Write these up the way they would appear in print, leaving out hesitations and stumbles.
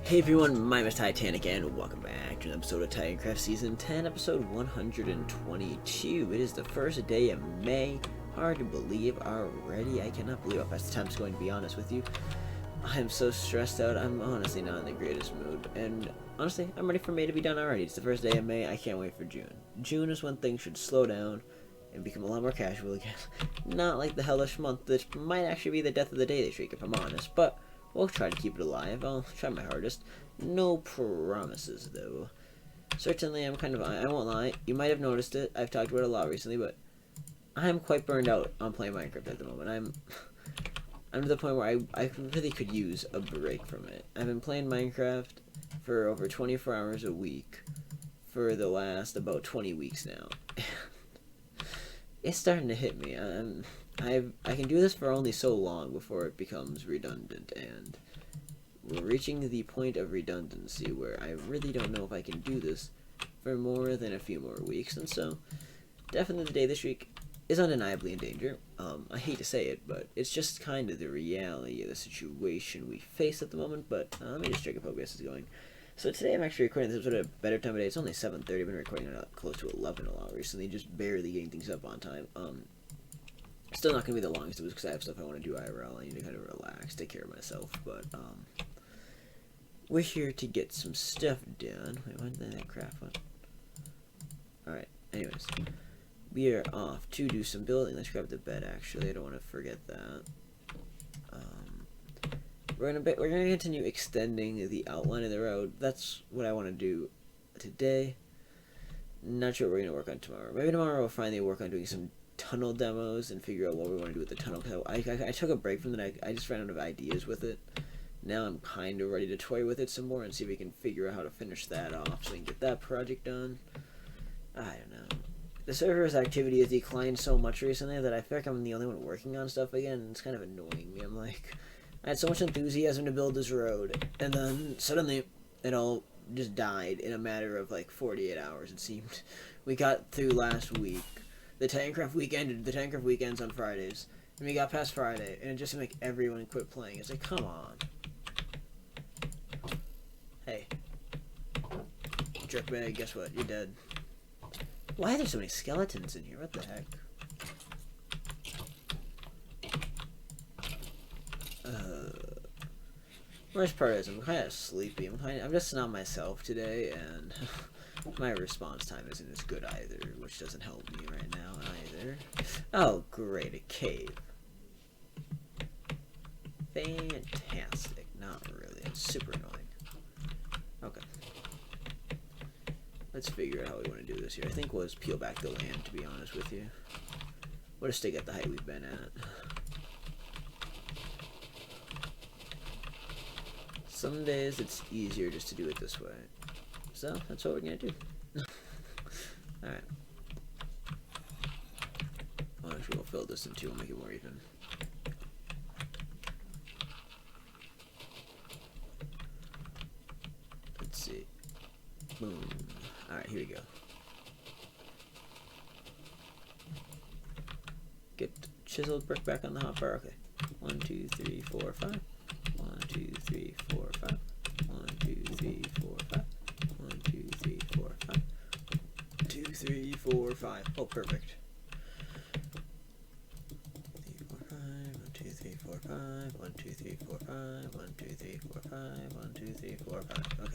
Hey everyone, my name is Titanic and welcome back to an episode of Titancraft Season 10, episode 122. It is the first day of May. Hard to believe already. I cannot believe how fast the time's going, to be honest with you. I am so stressed out. I'm honestly not in the greatest mood. And honestly, I'm ready for May to be done already. It's the first day of May. I can't wait for June. June is when things should slow down and become a lot more casual again. Not like the hellish month, which might actually be the death of the day streak if I'm honest, but we'll try to keep it alive. I'll try my hardest. No promises, though. Certainly, I won't lie, you might have noticed it. I've talked about it a lot recently, but I'm quite burned out on playing Minecraft at the moment. I'm to the point where I really could use a break from it. I've been playing Minecraft for over 24 hours a week for the last about 20 weeks now. It's starting to hit me. I can do this for only so long before it becomes redundant, and we're reaching the point of redundancy where I really don't know if I can do this for more than a few more weeks, and so definitely the day this week is undeniably in danger. I hate to say it, but it's just kind of the reality of the situation we face at the moment, but let me just check if OBS is going. So today I'm actually recording this episode at a better time of day. It's only 7:30. I've been recording it close to 11 a lot recently, just barely getting things up on time. Still not going to be the longest of it because I have stuff I want to do IRL. I need to kind of relax, take care of myself, but we're here to get some stuff done. Wait, why did that craft one? Alright, anyways. We are off to do some building. Let's grab the bed, actually. I don't want to forget that. We're gonna continue extending the outline of the road. That's what I want to do today. Not sure what we're gonna work on tomorrow. Maybe tomorrow we'll finally work on doing some tunnel demos and figure out what we want to do with the tunnel. Cause I took a break from that. I just ran out of ideas with it. Now I'm kind of ready to toy with it some more and see if we can figure out how to finish that off so we can get that project done. I don't know. The server's activity has declined so much recently that I feel like I'm the only one working on stuff again, and it's kind of annoying me. I'm like, I had so much enthusiasm to build this road, and then suddenly it all just died in a matter of like 48 hours, it seemed. We got through last week. The Titancraft week ended. The Titancraft weekends on Fridays, and we got past Friday, and it just seemed like everyone quit playing. It's like, come on. Hey. Jerkbag, guess what? You're dead. Why are there so many skeletons in here? What the heck? Worst part is I'm kind of sleepy. I'm just not myself today, and my response time isn't as good either, which doesn't help me right now either. Oh, great, a cave. Fantastic. Not really. It's super annoying. Okay. Let's figure out how we want to do this here. I think we'll just peel back the land, to be honest with you. We'll just stay at the height we've been at. Some days it's easier just to do it this way. So, that's what we're going to do. Alright. Well, actually, we'll fill this in too. We'll make it more even. Let's see. Boom. Alright, here we go. Get chiseled brick back on the hotbar. Okay. 1, 2, 3, 4, 5. 1, 2, 3, 4, 5. 1, 2, 3, 4, 5. 1, 2, 3, 4, 5. 2, 3, 4, 5. Oh, perfect. 1, 2, 3, 4, 5. 1, 2, 3, 4, 5. 1, 2, 3, 4, 5. 1, 2, 3, 4, 5. Okay.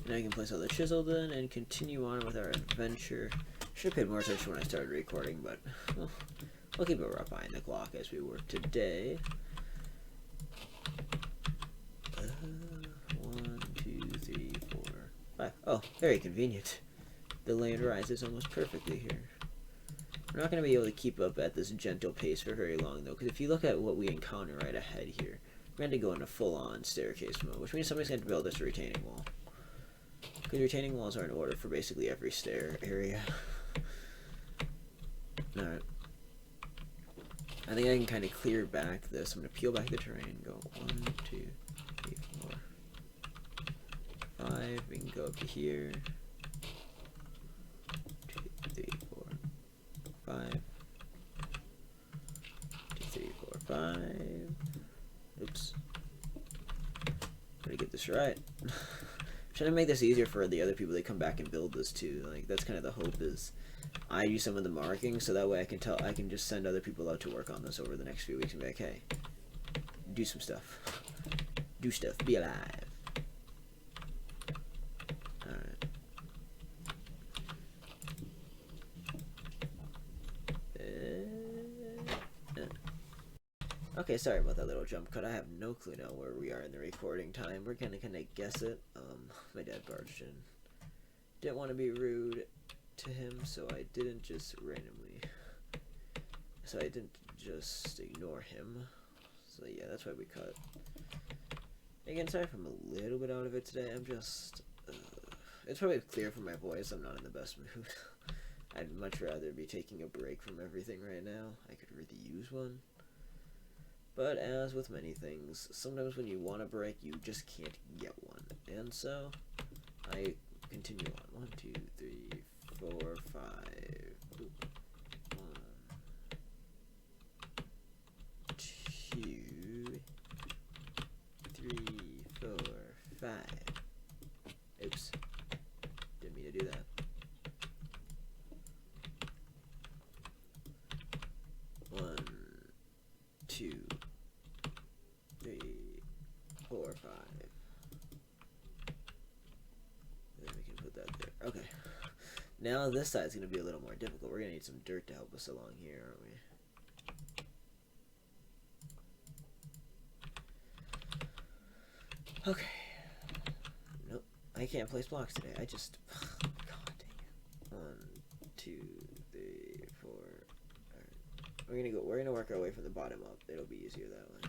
Now I can place all the chisel in and continue on with our adventure. Should have paid more attention when I started recording, but well, we'll keep it right behind the clock as we work today. 1, 2, 3, 4, 5. Oh, very convenient. The land rises almost perfectly here. We're not going to be able to keep up at this gentle pace for very long, though, because if you look at what we encounter right ahead here, we're going to go into full-on staircase mode, which means somebody's going to build this retaining wall. Because retaining walls are in order for basically every stair area. Alright. I think I can kind of clear back this. I'm going to peel back the terrain. Go 1, 2, 3, 4, 5. We can go up to here. 2, 3, 4, 5. 2, 3, 4, 5. Oops. I'm going to get this That's right. Trying to make this easier for the other people that come back and build this too. Like that's kind of the hope is I do some of the marking so that way I can just send other people out to work on this over the next few weeks and be like, hey, do some stuff. Do stuff. Be alive. Alright. Okay, sorry about that little jump cut. I have no clue now where we are in the recording time. We're gonna kinda guess it. My dad barged in. Didn't want to be rude to him, so I didn't just ignore him. So yeah, that's why we cut. Again, sorry if I'm a little bit out of it today. I'm just, it's probably clear from my voice I'm not in the best mood. I'd much rather be taking a break from everything right now. I could really use one. But as with many things, sometimes when you want a break, you just can't get one. And so, I continue on. 1, 2, 3, 4, 5. Ooh. 1, 2, 3, 4, 5. Oops. Didn't mean to do that. 1, 2, 3, 4, 5. Then we can put that there. Okay. Now this side's going to be a little more difficult. We're going to need some dirt to help us along here, aren't we? Okay. Nope. I can't place blocks today. I just... God dang it. 1, 2, 3, 4. Alright. We're gonna work our way from the bottom up. It'll be easier that way.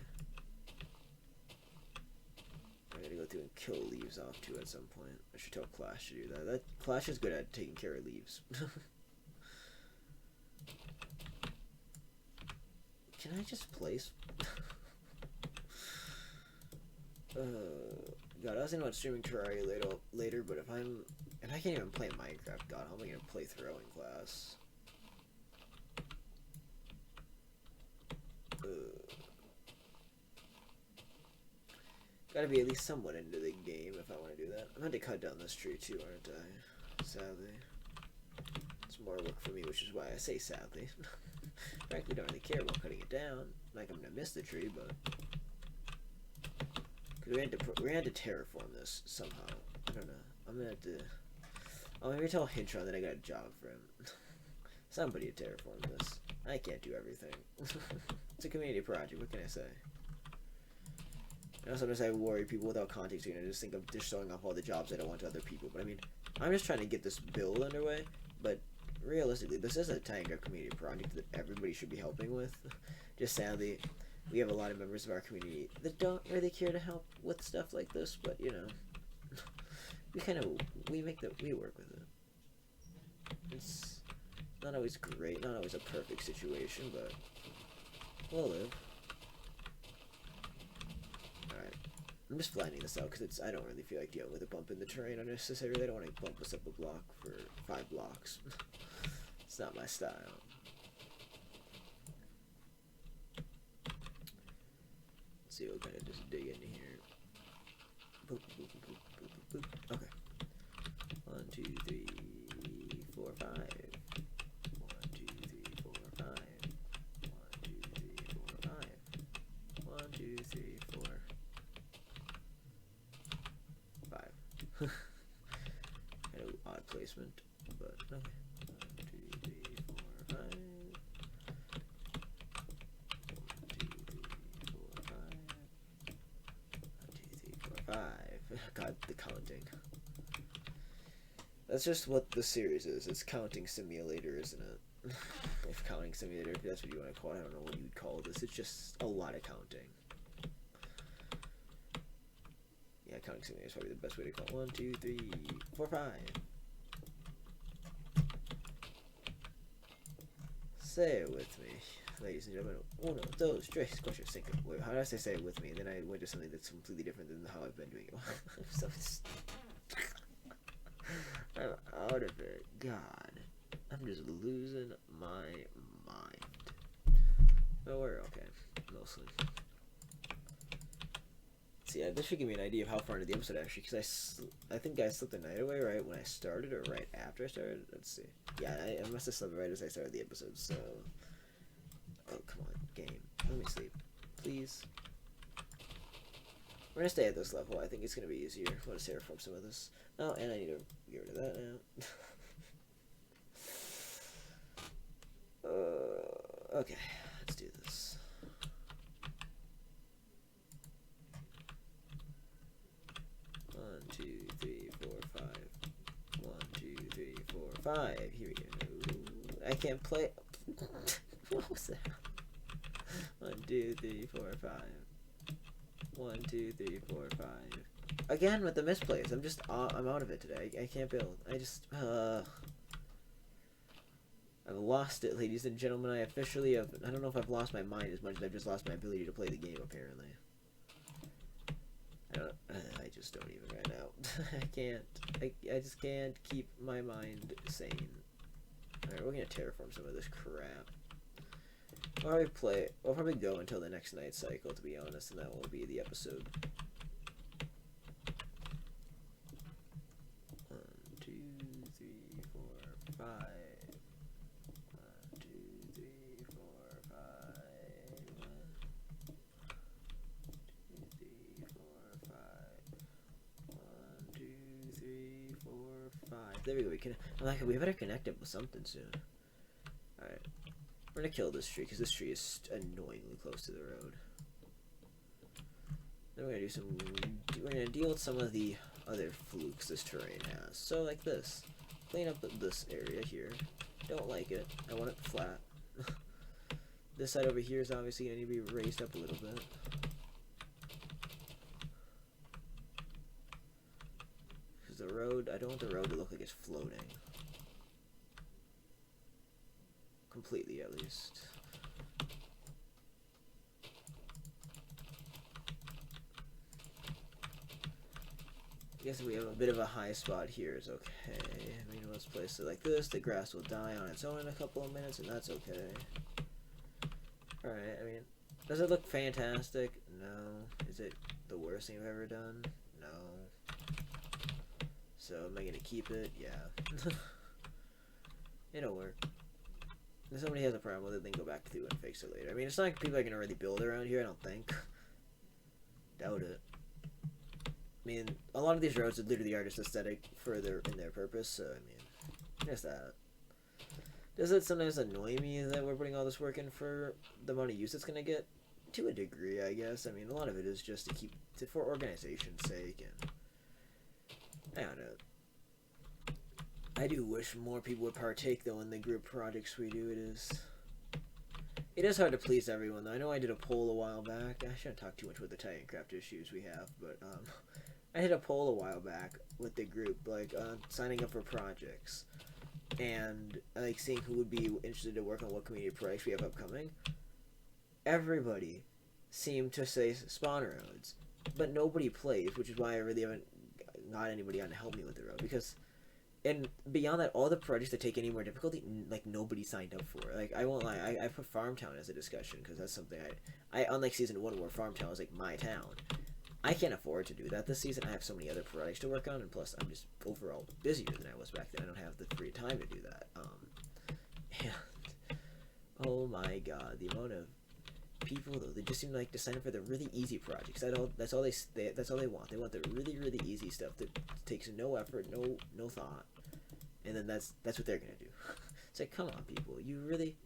I'm gonna go through and kill leaves off too at some point. I should tell Clash to do that. Clash is good at taking care of leaves. Can I just place? God, I was thinking about streaming Terraria later, but if I can't even play Minecraft, God, how am I gonna play throwing class? Gotta be at least somewhat into the game if I want to do that. I'm going to cut down this tree too, aren't I? Sadly. It's more work for me, which is why I say sadly. Frankly, don't really care about cutting it down. Like I'm going to miss the tree, but... Cause we're gonna have to terraform this somehow. I don't know. I'm gonna have to... Oh, maybe tell Hintron that I got a job for him. Somebody to terraform this. I can't do everything. It's a community project, what can I say? You know, sometimes I worry people without context are gonna just think I'm just showing off all the jobs I don't want to other people. But I mean, I'm just trying to get this build underway. But realistically, this is a Titancraft community project that everybody should be helping with. Just sadly, we have a lot of members of our community that don't really care to help with stuff like this. But you know, we work with it. It's not always great, not always a perfect situation, but we'll live. I'm just flattening this out because I don't really feel like dealing with a bump in the terrain unnecessarily. I don't want to bump us up a block for 5 blocks. It's not my style. Let's see what kind of just dig into here. Boop, boop, boop, boop, boop, boop. Okay. 1, 2, 3, 4, 5. 1, 2, 3, 4, 5. 1, 2, 3, 4, 5. 1, 2, 3, 4. Kind of odd placement, but okay. 1, 2, 3, 4, 5. 1, 2, 3, 4, 5. 1, 2, 3, 4, 5. God, the counting. That's just what the series is. It's counting simulator, isn't it? If counting simulator, if that's what you want to call it, I don't know what you'd call this. It's just a lot of counting. Yeah, counting simulator is probably the best way to call it. 1, 2, 3, 4, 5. Say it with me, ladies and gentlemen. 1, 2, 3, 4, 5. Wait, how did I say it with me? And then I went to something that's completely different than how I've been doing it. So I'm out of it. God, I'm just losing my mind. But we're okay, mostly. See, this should give me an idea of how far into the episode actually, because I think I slept the night away right when I started, or right after I started. Let's see. Yeah, I must have slept right as I started the episode. So, oh come on, game, let me sleep, please. We're gonna stay at this level. I think it's gonna be easier. Let us terraform some of this. Oh, and I need to get rid of that now. Okay, let's do this. One, two, three, four, five. 1, 2, 3, 4, 5. Here we go. I can't play. What was that? 1, 2, 3, 4, 5. 1, 2, 3, 4, 5. Again with the misplays. I'm out of it today. I can't build. I've lost it, ladies and gentlemen. I don't know if I've lost my mind as much as I've just lost my ability to play the game, apparently. I just don't even right now. I can't. I just can't keep my mind sane. Alright, we're gonna terraform some of this crap. We'll probably go until the next night cycle, to be honest, and that will be the episode. 1, 2, 3, 4, 5. 1, 2, 3, 4, 5. 1, 2, 3, 4, 5. 1, 2, 3, 4, 5. There we go. We better connect it with something soon. Alright. We're gonna kill this tree because this tree is annoyingly close to the road. Then we're gonna deal with some of the other flukes this terrain has. So like this, clean up this area here. Don't like it. I want it flat. This side over here is obviously gonna need to be raised up a little bit. Because the road, I don't want the road to look like it's floating. Completely, at least. I guess we have a bit of a high spot here is okay. I mean, let's place it like this. The grass will die on its own in a couple of minutes, and that's okay. Alright, I mean, does it look fantastic? No. Is it the worst thing I've ever done? No. So, am I gonna keep it? Yeah. It'll work. If somebody has a problem with it, then go back through and fix it later. I mean, it's not like people are gonna really build around here, I don't think. Doubt it. I mean, a lot of these roads literally are just aesthetic in their purpose, so I mean, there's that. Does it sometimes annoy me that we're putting all this work in for the amount of use it's gonna get? To a degree, I guess. I mean, a lot of it is just for organization's sake, and I don't know. I do wish more people would partake, though, in the group projects we do. It is hard to please everyone, though. I know I did a poll a while back. I shouldn't talk too much with the Titancraft issues we have, but I did a poll a while back with the group, like signing up for projects and like seeing who would be interested to work on what community projects we have upcoming. Everybody seemed to say spawn roads, but nobody plays, which is why I really haven't got anybody on to help me with the road, because. And beyond that, all the projects that take any more difficulty, like, nobody signed up for. Like, I won't lie, I put Farmtown as a discussion, because that's something I unlike Season 1, where Farmtown was, like, my town. I can't afford to do that this season. I have so many other projects to work on, and plus, I'm just overall busier than I was back then. I don't have the free time to do that. And, oh my god, the amount of people, though, they just seem like to sign up for the really easy projects. That's all they want. They want the really, really easy stuff that takes no effort, no thought. And then that's what they're gonna do. It's like, come on, people, you really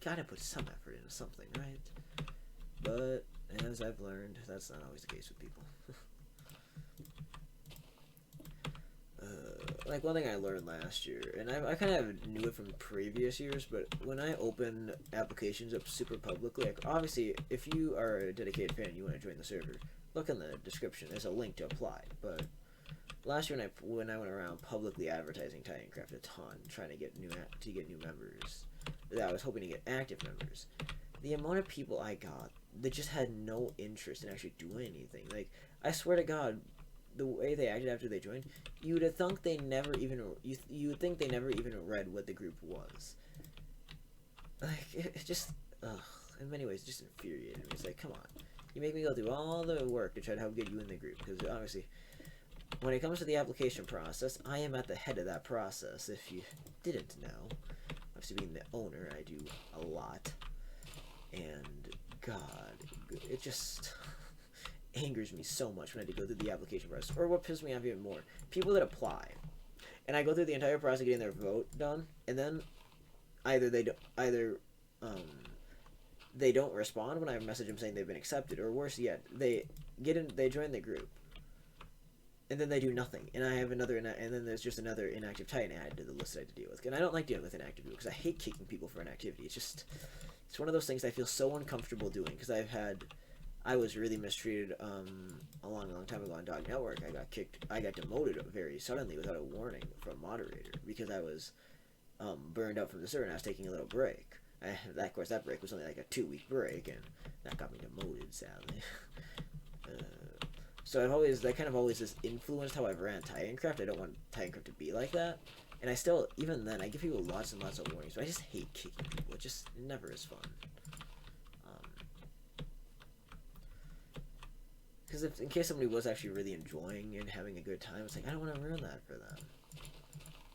gotta put some effort into something, right? But as I've learned, that's not always the case with people. Like, one thing I learned last year, and I kind of knew it from previous years, but when I open applications up super publicly, like, obviously, if you are a dedicated fan and you want to join the server, look in the description. There's a link to apply. But last year when I went around publicly advertising Titancraft a ton, trying to get new members, that I was hoping to get active members, the amount of people I got that just had no interest in actually doing anything. Like, I swear to God, the way they acted after they joined, you would think they never even read what the group was. Like, it just, in many ways, just infuriated me. It's like, come on, You make me go through all the work to try to help get you in the group, because obviously, when it comes to the application process, I am at the head of that process, if you didn't know. Obviously, being the owner, I do a lot. And, God, it just angers me so much when I have to go through the application process. Or what pisses me off even more, people that apply. And I go through the entire process of getting their vote done, and then either they don't respond when I message them saying they've been accepted, or worse yet, they join the group, and then they do nothing, and I have another, and then there's just another inactive Titan added to the list I have to deal with. And I don't like dealing with inactive people because I hate kicking people for inactivity. It's one of those things I feel so uncomfortable doing, because I was really mistreated a long time ago on Dog Network. I got demoted very suddenly without a warning from moderator because I was burned out from the server and I was taking a little break. Of course, that break was only like a 2-week break, and that got me demoted, sadly. So that kind of always has influenced how I've ran Titancraft. I don't want Titancraft to be like that. And I still, even then, I give people lots and lots of warnings, but I just hate kicking people. It never is fun. Because in case somebody was actually really enjoying and having a good time, it's like, I don't want to ruin that for them.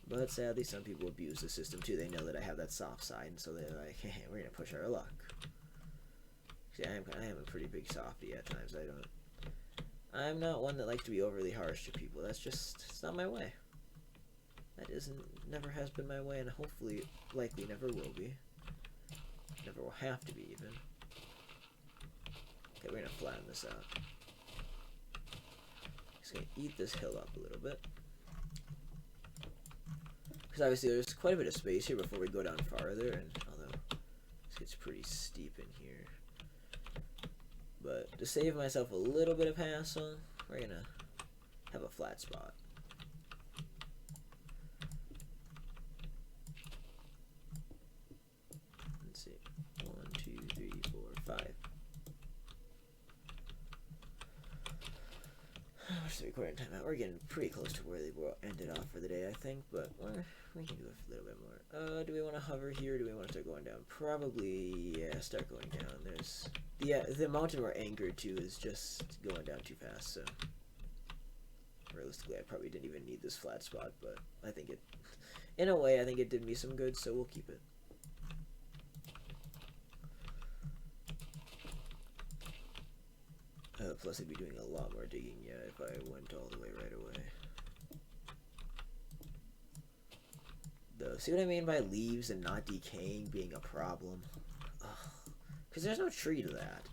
But sadly, some people abuse the system too. They know that I have that soft side, and so they're like, hey, we're going to push our luck. See, I am a pretty big softie at times. I'm not one that likes to be overly harsh to people. It's not my way. That never has been my way, and hopefully, likely never will be. Never will have to be, even. Okay, we're going to flatten this out. Just going to eat this hill up a little bit. Because obviously there's quite a bit of space here before we go down farther, and although this gets pretty steep in here. But to save myself a little bit of hassle, we're going to have a flat spot. Let's see. 1, 2, 3, 4, 5. What's the recording time out? We're getting pretty close to where they ended off for the day, I think, but we can do a little bit more. Do we want to hover here, or do we want to start going down? Probably, yeah, start going down. There's the mountain we're anchored to is just going down too fast, so realistically I probably didn't even need this flat spot, but I think in a way, I think it did me some good, so we'll keep it. Plus, I'd be doing a lot more digging, yeah, if I went all the way right away. See what I mean by leaves and not decaying being a problem? Because there's no tree to that.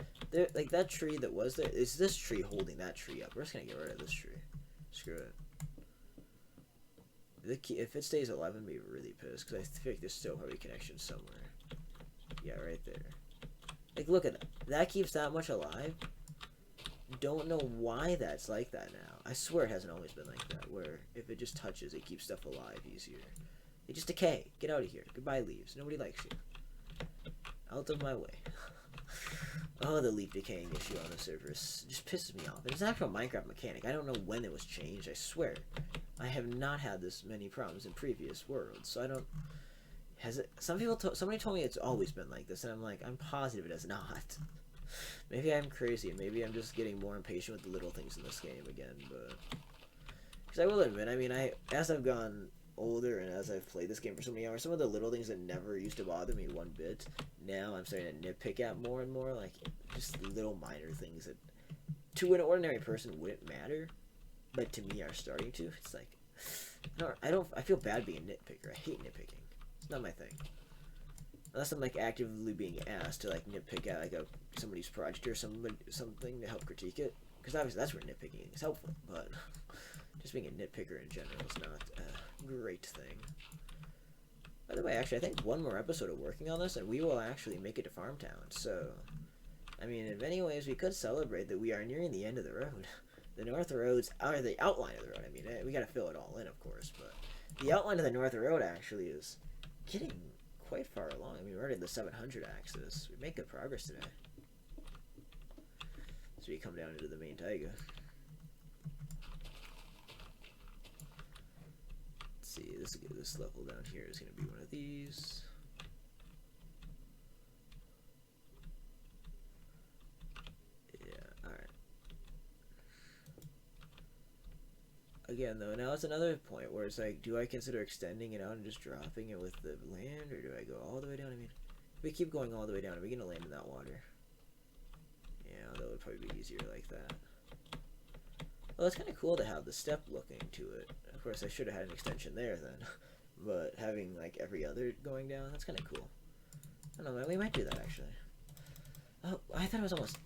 Like, that tree that was there, is this tree holding that tree up? We're just going to get rid of this tree. Screw it. If it stays alive, I'm going to be really pissed, because I feel like there's still probably a connection somewhere. Yeah, right there. Like, look at that. That keeps that much alive? Don't know why that's like that now. I swear it hasn't always been like that, where if it just touches, it keeps stuff alive easier. They just decay. Get out of here. Goodbye, leaves. Nobody likes you. Out of my way. Oh, the leaf decaying issue on the server just pisses me off. It's an actual Minecraft mechanic. I don't know when it was changed, I swear. I have not had this many problems in previous worlds, so I don't... Somebody told me it's always been like this, and I'm like, I'm positive it has not. Maybe I'm crazy, and maybe I'm just getting more impatient with the little things in this game again, but... Because I will admit, I mean, as I've gone older and as I've played this game for so many hours, some of the little things that never used to bother me one bit, now I'm starting to nitpick at more and more, like, just little minor things that, to an ordinary person, wouldn't matter, but to me are starting to. It's like, I feel bad being a nitpicker. I hate nitpicking. It's not my thing. Unless I'm, like, actively being asked to, like, nitpick at, like, somebody's project or something to help critique it. Because obviously that's where nitpicking is helpful, but just being a nitpicker in general is not a great thing. By the way, actually, I think one more episode of working on this, and we will actually make it to Farm Town. So, I mean, in many ways, we could celebrate that we are nearing the end of the road. The North Roads, or the outline of the road, I mean, we gotta fill it all in, of course, but the outline of the North Road actually is getting quite far along. I mean, we're already in the 700 axis. We make good progress today. So we come down into the main taiga. Let's see, this level down here is going to be one of these. Yeah, again, though, now it's another point where it's like, do I consider extending it out and just dropping it with the land, or do I go all the way down? I mean, if we keep going all the way down, are we going to land in that water? Yeah, that would probably be easier like that. Well, it's kind of cool to have the step looking to it. Of course, I should have had an extension there then. But having, like, every other going down, that's kind of cool. I don't know, man, we might do that, actually. Oh, I thought it was almost...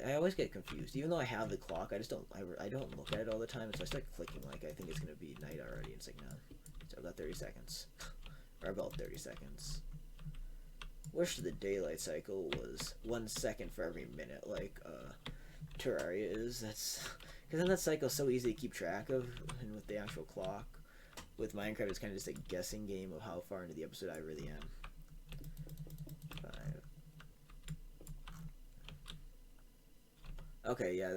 I always get confused. Even though I have the clock, I just don't... I don't look at it all the time, so I start clicking like I think it's going to be night already. It's like, no. So I've got 30 seconds. Or about 30 seconds. Wish the daylight cycle was 1 second for every minute, like, Terraria is. That's... Because then that cycle's so easy to keep track of, and with the actual clock. With Minecraft, it's kind of just a guessing game of how far into the episode I really am. 5. Okay, yeah,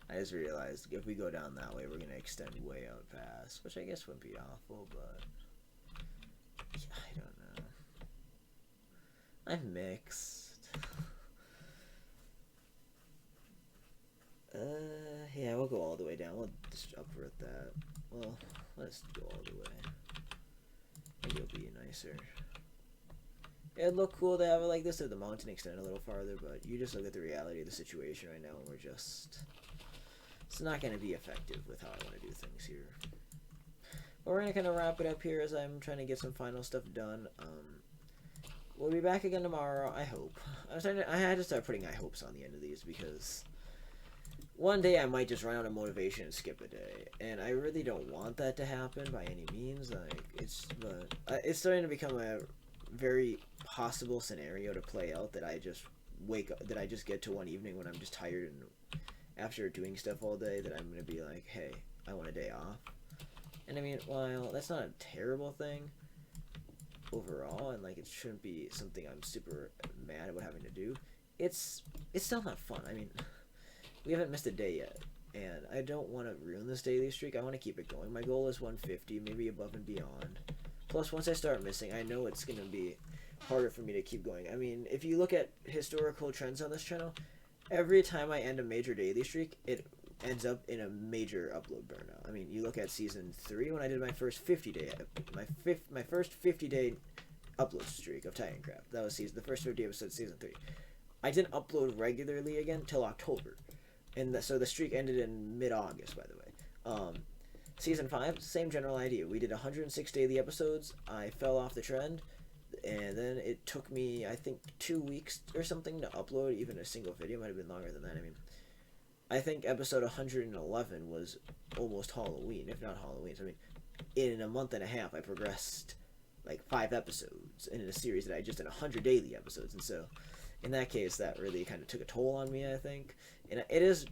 I just realized if we go down that way, we're going to extend way out past, which I guess wouldn't be awful, but I don't know. I'm mixed. Yeah, we'll go all the way down. We'll just upward that. Well, let's go all the way. Maybe it'll be nicer. It'd look cool to have it like this if the mountain extended a little farther, but you just look at the reality of the situation right now, and we're just... It's not going to be effective with how I want to do things here. But we're going to kind of wrap it up here as I'm trying to get some final stuff done. We'll be back again tomorrow, I hope. I had to start putting high hopes on the end of these because... One day I might just run out of motivation and skip a day, and I really don't want that to happen by any means. Like it's starting to become a very possible scenario to play out that I just get to one evening when I'm just tired and after doing stuff all day that I'm gonna be like, hey, I want a day off. And I mean, while that's not a terrible thing overall, and like it shouldn't be something I'm super mad about having to do, it's still not fun. I mean. We haven't missed a day yet, and I don't want to ruin this daily streak. I want to keep it going. My goal is 150, maybe above and beyond. Plus, once I start missing, I know it's going to be harder for me to keep going. I mean, if you look at historical trends on this channel, every time I end a major daily streak, it ends up in a major upload burnout. I mean, you look at Season 3 when I did my first 50-day, my first 50-day upload streak of Titancraft. That was the first 50 episodes of Season 3. I didn't upload regularly again till October. And so the streak ended in mid-August, by the way. Season 5, same general idea. We did 106 daily episodes. I fell off the trend, and then it took me, I think, 2 weeks or something to upload even a single video. It might have been longer than that. I mean, I think episode 111 was almost Halloween, if not Halloween. So, I mean, in a month and a half, I progressed like 5 episodes in a series that I just did 100 daily episodes, and so... In that case, that really kind of took a toll on me, I think. And it is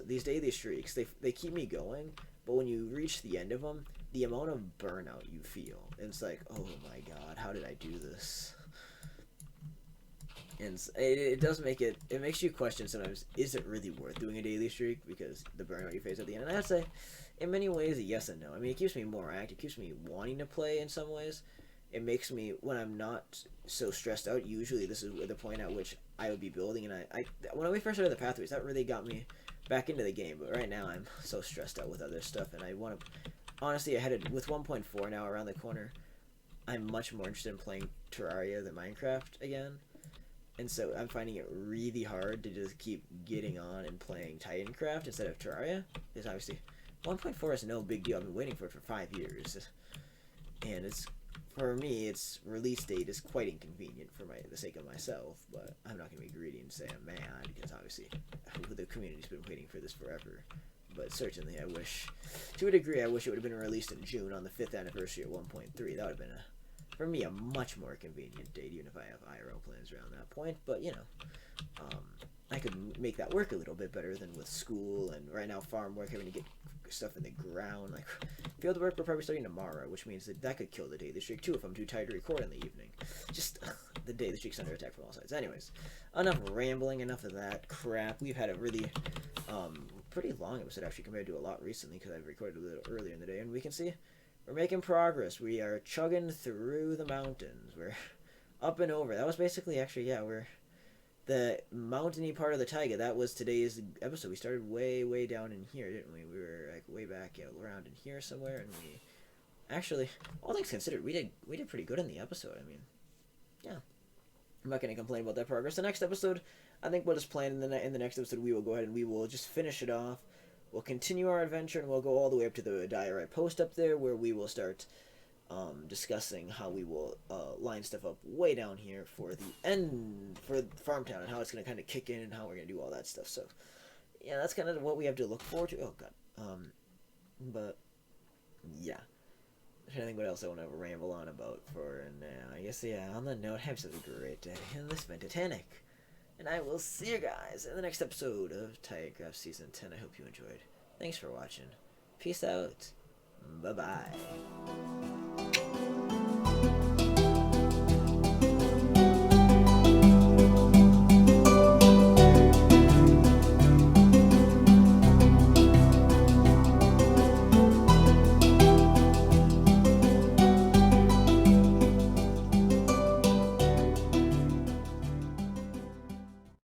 these daily streaks, they keep me going, but when you reach the end of them, the amount of burnout you feel, it's like, oh my god, how did I do this? And it does make it makes you question sometimes, is it really worth doing a daily streak? Because the burnout you face at the end. And I'd say, in many ways, a yes and no. I mean, it keeps me more active, it keeps me wanting to play in some ways. It makes me, when I'm not so stressed out, usually this is the point at which I would be building, and when we first started the Pathways, that really got me back into the game, but right now I'm so stressed out with other stuff, and I want to, honestly, with 1.4 now around the corner, I'm much more interested in playing Terraria than Minecraft again, and so I'm finding it really hard to just keep getting on and playing Titancraft instead of Terraria, because obviously 1.4 is no big deal. I've been waiting for it for 5 years, and it's... For me, its release date is quite inconvenient for the sake of myself, but I'm not going to be greedy and say I'm mad, because obviously the community's been waiting for this forever. But certainly I wish, to a degree, I wish it would have been released in June on the 5th anniversary of 1.3. That would have been, for me, a much more convenient date, even if I have IRL plans around that point. But, you know, I could make that work a little bit better than with school, and right now farm work, having to get stuff in the ground. Like, field work we're probably starting tomorrow, which means that could kill the daily streak too if I'm too tired to record in the evening. Just the daily streak's under attack from all sides. Anyways, enough rambling, enough of that crap. We've had a really pretty long episode actually compared to a lot recently, because I've recorded a little earlier in the day, and we can see we're making progress. We are chugging through the mountains. We're up and over. That was basically, actually, yeah, we're the mountainy part of the taiga. That was today's episode. We started way down in here, didn't we? We were like way back, around in here somewhere, and we actually, all things considered, we did pretty good in the episode. I mean, yeah, I'm not gonna complain about that progress. The next episode, I think we'll just plan in the next episode. We will go ahead and we will just finish it off. We'll continue our adventure, and we'll go all the way up to the diorite post up there, where we will start discussing how we will line stuff up way down here for the end, for Farmtown, and how it's going to kind of kick in, and how we're going to do all that stuff. So, yeah, that's kind of what we have to look forward to. Oh, God. But, yeah. I'm trying to think what else I want to ramble on about for now. I guess, yeah, on that note, have such a great day. And this has been Titanic. And I will see you guys in the next episode of Titancraft Season 10. I hope you enjoyed. Thanks for watching. Peace out. Bye-bye.